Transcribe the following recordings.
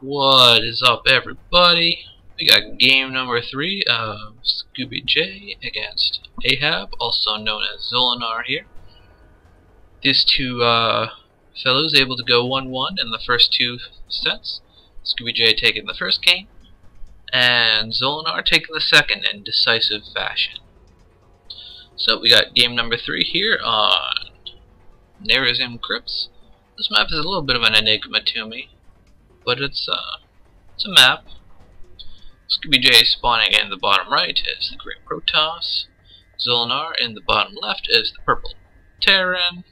What is up, everybody? We got game number 3 of ScoobyJ against Ahab, also known as Zolanar here. These two fellows able to go 1-1 in the first two sets. ScoobyJ taking the first game, and Zolanar taking the second in decisive fashion. So we got game number 3 here on Nerazim Crypts. This map is a little bit of an enigma to me, but it's a map. ScoobyJ spawning in the bottom right is the Great Protoss. Zolanar in the bottom left is the purple Terran.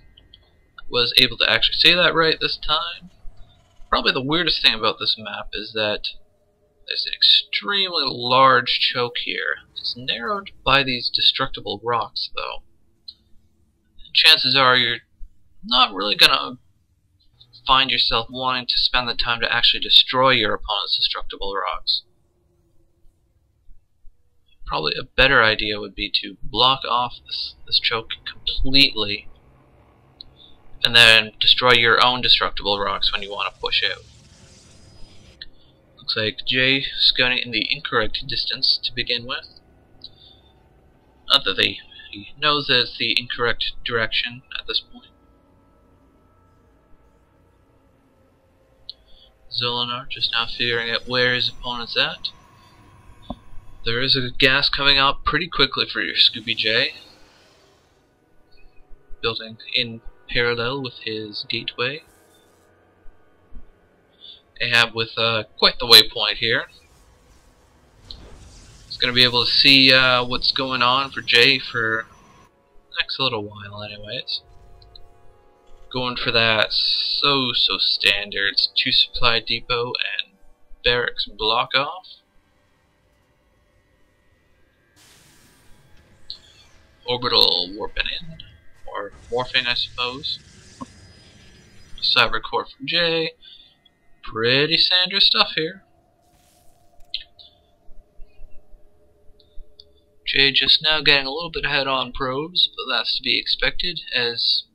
Was able to actually say that right this time. Probably the weirdest thing about this map is that there's an extremely large choke here. It's narrowed by these destructible rocks, though. Chances are you're not really gonna find yourself wanting to spend the time to actually destroy your opponent's destructible rocks. Probably a better idea would be to block off this choke completely and then destroy your own destructible rocks when you want to push out. Looks like Jay scouting in the incorrect distance to begin with. Not that he knows that it's the incorrect direction at this point. Zolanar just now figuring out where his opponent's at. There is a gas coming out pretty quickly for your ScoobyJ, building in parallel with his gateway. Ahab with quite the waypoint here. He's going to be able to see what's going on for Jay for the next little while anyways. Going for that so standard 2 supply depot and barracks block off. Orbital warping in, or morphing I suppose. Cyber core from Jay. Pretty standard stuff here. Jay just now getting a little bit ahead on probes, but that's to be expected as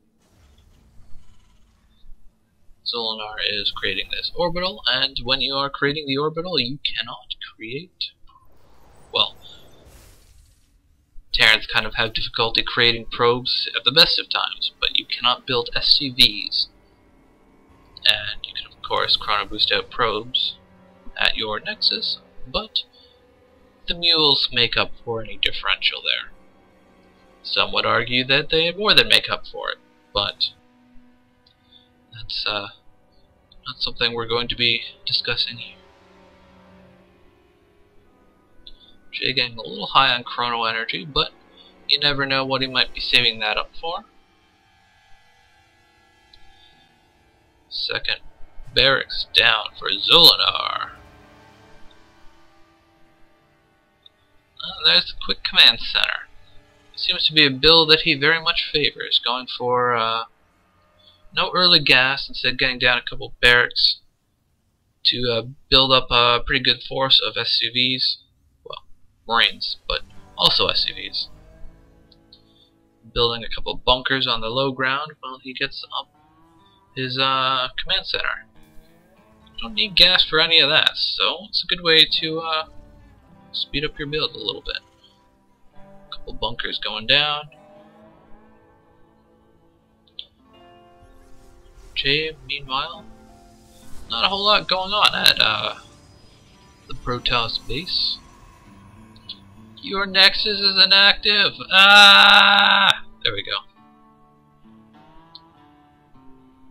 Zolanar is creating this orbital, and when you are creating the orbital, you cannot create, well, Terrans kind of have difficulty creating probes at the best of times, but you cannot build SCVs. And you can of course chrono boost out probes at your nexus, but the mules make up for any differential there. Some would argue that they more than make up for it, but that's not something we're going to be discussing here. Jay getting a little high on chrono energy, but you never know what he might be saving that up for. Second barracks down for Zolanar. There's the quick command center. Seems to be a build that he very much favors, going for no early gas, instead getting down a couple barracks to build up a pretty good force of SCVs. Well, Marines, but also SCVs. Building a couple bunkers on the low ground while he gets up his command center. Don't need gas for any of that, so it's a good way to speed up your build a little bit. A couple bunkers going down. Jay, meanwhile, not a whole lot going on at the Protoss base. Your nexus is inactive. Ah! There we go.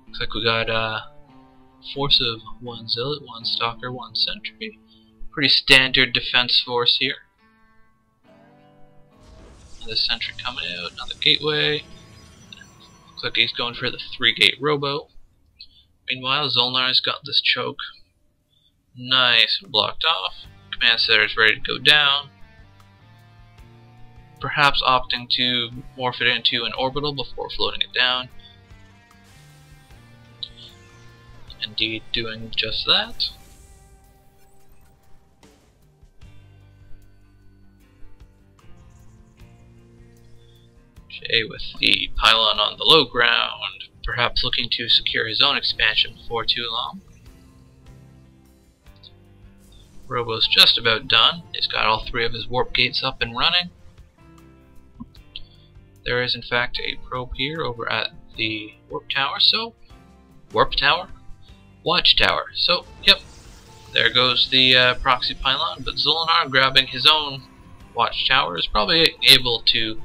Looks like we got force of 1 zealot, 1 stalker, 1 sentry. Pretty standard defense force here. Another sentry coming out, another gateway. Looks like he's going for the 3-gate robo. Meanwhile, Zolanar's got this choke nice and blocked off. Command center is ready to go down. Perhaps opting to morph it into an orbital before floating it down. Indeed, doing just that. Jay with the pylon on the low ground, perhaps looking to secure his own expansion before too long. Robo's just about done. He's got all 3 of his warp gates up and running. There is in fact a probe here over at the warp tower, so watchtower. So yep, there goes the proxy pylon, but Zolanar, grabbing his own watchtower, is probably able to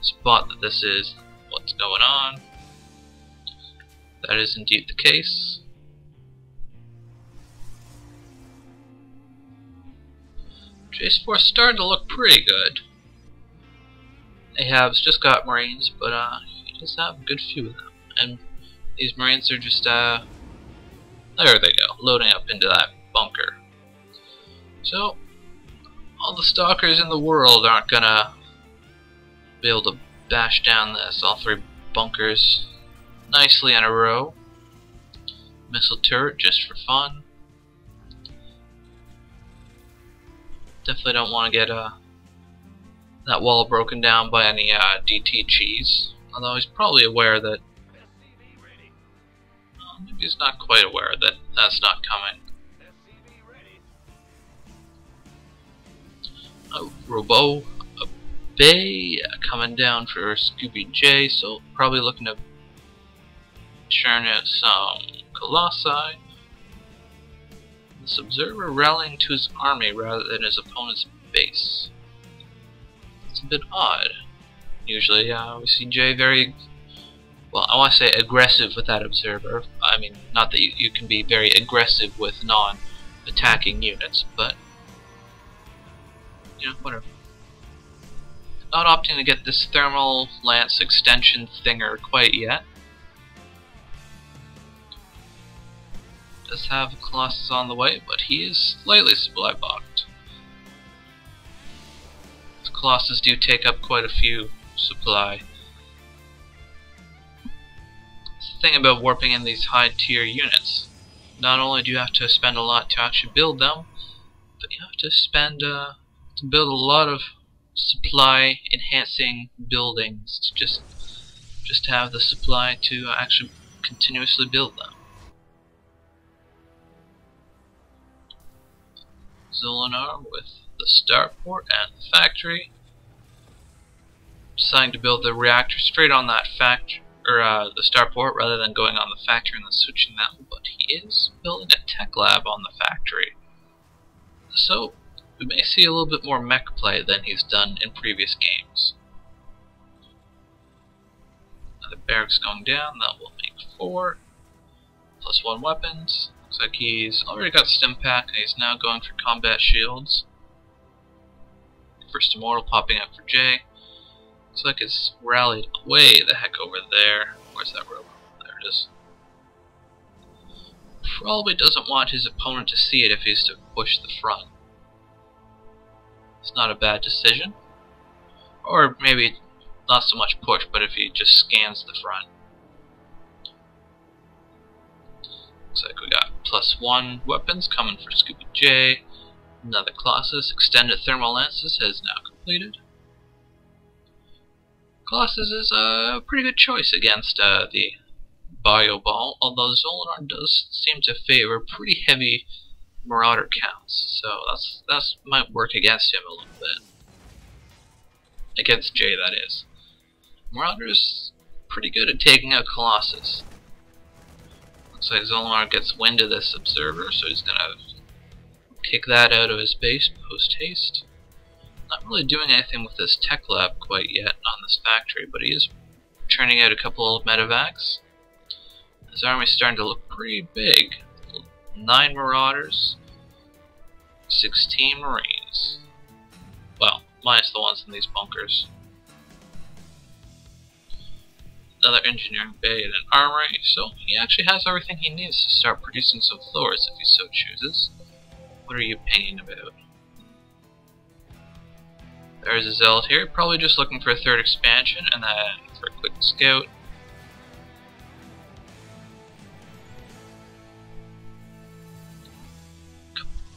spot that this is what's going on. That is indeed the case. Jace Force starting to look pretty good. Ahab's just got Marines, but he does have a good few of them. And these Marines are just, there they go, loading up into that bunker. So, all the stalkers in the world aren't gonna be able to bash down this. All 3 bunkers nicely in a row. Missile turret just for fun. Definitely don't want to get that wall broken down by any DT cheese. Although he's probably aware that... maybe he's not quite aware that that's not coming. Robo, a Bay coming down for ScoobyJ, so probably looking to churn out some Colossi. This observer rallying to his army rather than his opponent's base. It's a bit odd. Usually we see Jay very, well, I want to say aggressive with that observer. I mean, not that you can be very aggressive with non-attacking units, but you know, whatever. Not opting to get this thermal lance extension thinger quite yet. Does have Colossus on the way, but he is slightly supply blocked. Colossus do take up quite a few supply. That's the thing about warping in these high tier units. Not only do you have to spend a lot to actually build them, but you have to spend to build a lot of supply enhancing buildings to just have the supply to actually continuously build them. Zolanar with the starport and the factory, deciding to build the reactor straight on that factory, or the starport, rather than going on the factory and then switching them. But he is building a tech lab on the factory, so we may see a little bit more mech play than he's done in previous games. Another barracks going down, that will make 4, +1 weapons. Looks like he's already got Stimpak and he's now going for combat shields. First Immortal popping up for Jay. Looks like it's rallied way the heck over there. Where's that rope? There it is. Probably doesn't want his opponent to see it if he's to push the front. It's not a bad decision. Or maybe not so much push, but if he just scans the front. Looks like we got +1 weapons coming for ScoobyJ. Another Colossus. Extended thermal lances has now completed. Colossus is a pretty good choice against the Bio Ball, although Zolanar does seem to favor pretty heavy Marauder counts, so that's might work against him a little bit. Against Jay, that is. Marauder's pretty good at taking out Colossus. Looks like Zolanar gets wind of this observer, so he's gonna kick that out of his base post-haste. Not really doing anything with this tech lab quite yet on this factory, but he is churning out a couple of medevacs. His army's starting to look pretty big. 9 Marauders, 16 Marines. Well, minus the ones in these bunkers. Another engineering bay and an armory, so he actually has everything he needs to start producing some Thors if he so chooses. What are you painting about? There's a Zealot here, probably just looking for a 3rd expansion and then for a quick scout.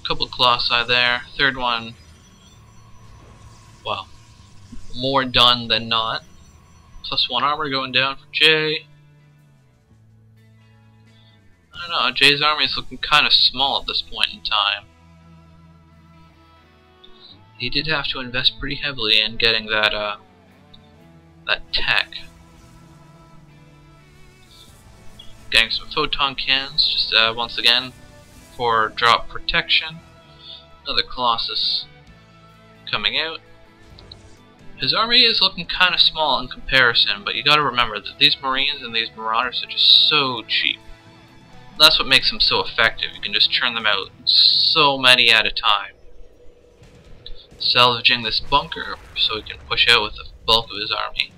Couple Colossi there, 3rd one, well, more done than not. +1 armor going down for Jay. I don't know, Jay's army is looking kind of small at this point in time. he did have to invest pretty heavily in getting that that tech. Getting some photon cannons, just once again for drop protection. Another Colossus coming out. His army is looking kind of small in comparison, but you gotta remember that these Marines and these Marauders are just so cheap. That's what makes them so effective. You can just churn them out so many at a time. Salvaging this bunker so he can push out with the bulk of his army.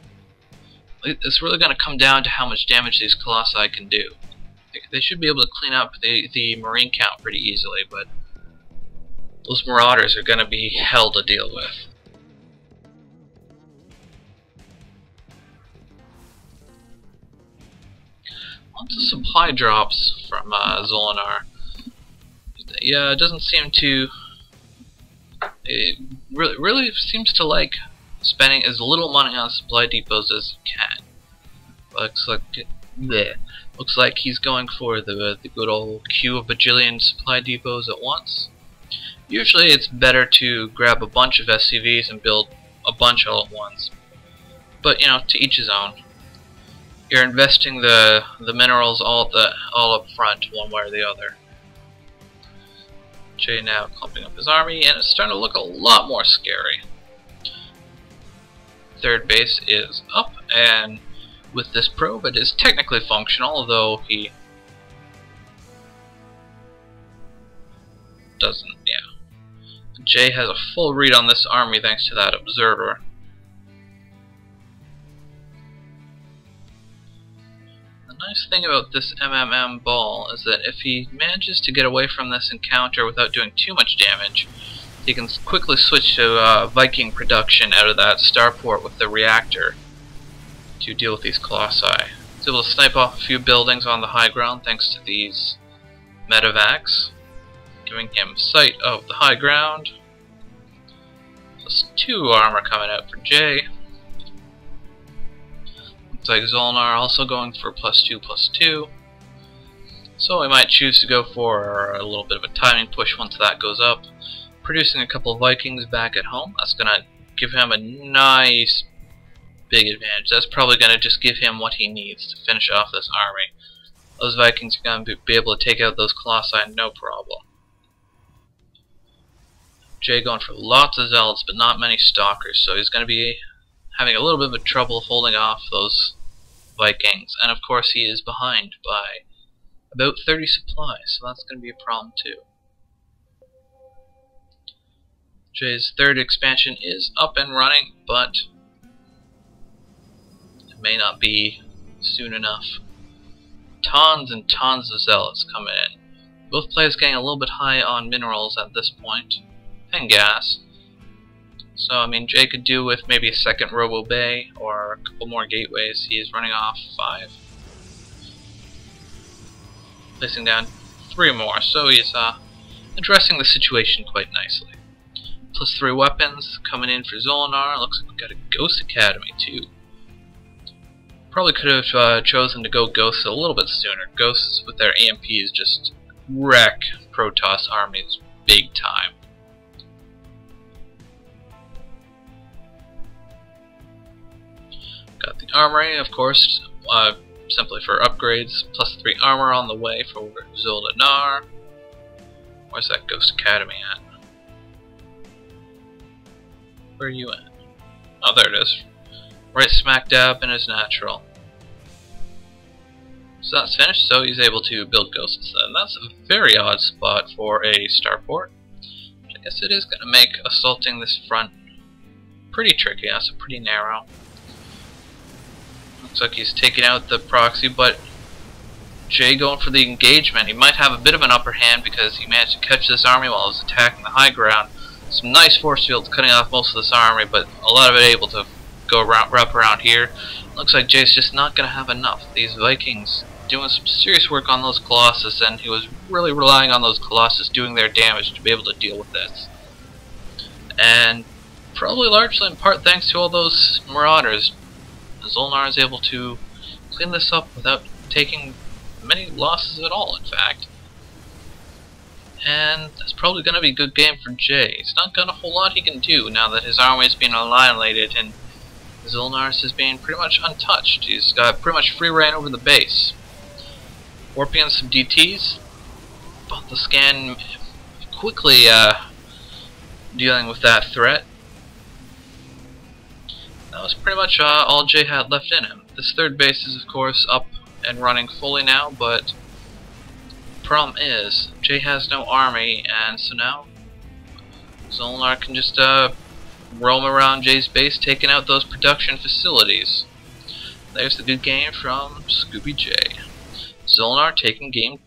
It's really going to come down to how much damage these Colossi can do. They should be able to clean up the Marine count pretty easily, but those Marauders are going to be hell to deal with. Lots of supply drops from Zolanar. Yeah, it doesn't seem to... It really seems to like spending as little money on supply depots as you can. Looks like he's going for the good old queue of bajillion supply depots at once. Usually it's better to grab a bunch of SCVs and build a bunch all at once. But you know, to each his own. You're investing the minerals all up front, one way or the other. Jay now clumping up his army, and it's starting to look a lot more scary. Third base is up, and with this probe it is technically functional, although he doesn't, yeah. Jay has a full read on this army thanks to that observer. The nice thing about this MMM ball is that if he manages to get away from this encounter without doing too much damage, he can quickly switch to Viking production out of that starport with the reactor to deal with these Colossi. He's able to snipe off a few buildings on the high ground thanks to these medevacs, giving him sight of the high ground. Plus 2 armor coming out for Jay. Looks like Zolanar also going for +2/+2. So we might choose to go for a little bit of a timing push once that goes up. Producing a couple of Vikings back at home. That's going to give him a nice big advantage. That's probably going to just give him what he needs to finish off this army. Those Vikings are going to be able to take out those Colossi no problem. Jay going for lots of Zealots but not many Stalkers, so he's going to be having a little bit of trouble holding off those Vikings. And of course he is behind by about 30 supplies, so that's going to be a problem too. Jay's third expansion is up and running, but it may not be soon enough. Tons and tons of Zealots coming in. Both players getting a little bit high on minerals at this point, and gas. So, I mean, Jay could do with maybe a second Robo Bay or a couple more gateways. He is running off 5. Placing down 3 more, so he's addressing the situation quite nicely. +3 weapons coming in for Zolanar. Looks like we've got a Ghost Academy too. Probably could have chosen to go Ghosts a little bit sooner. Ghosts with their AMPs just wreck Protoss armies big time. Got the armory, of course, simply for upgrades. +3 armor on the way for Zolanar. Where's that Ghost Academy at? Where are you at? Oh, there it is. Right smack dab in his natural. So that's finished, so he's able to build Ghosts then. That's a very odd spot for a starport. I guess it is going to make assaulting this front pretty tricky. That's pretty narrow. Looks like he's taking out the proxy, but Jay going for the engagement. He might have a bit of an upper hand because he managed to catch this army while it was attacking the high ground. Some nice force fields cutting off most of this army, but a lot of it able to go wrap around here. Looks like Jay's just not going to have enough. These Vikings doing some serious work on those Colossus, and he was really relying on those Colossus doing their damage to be able to deal with this. And probably largely in part thanks to all those Marauders, Zolanar is able to clean this up without taking many losses at all, in fact. And that's probably going to be a good game for Jay. He's not got a whole lot he can do now that his army's been annihilated and Zolanar's has been pretty much untouched. He's got pretty much free reign over the base. Warping in some DTs, but the scan quickly dealing with that threat. That was pretty much all Jay had left in him. This third base is of course up and running fully now, but problem is Jay has no army, and so now Zolanar can just roam around Jay's base, taking out those production facilities. There's the good game from ScoobyJ. Zolanar taking game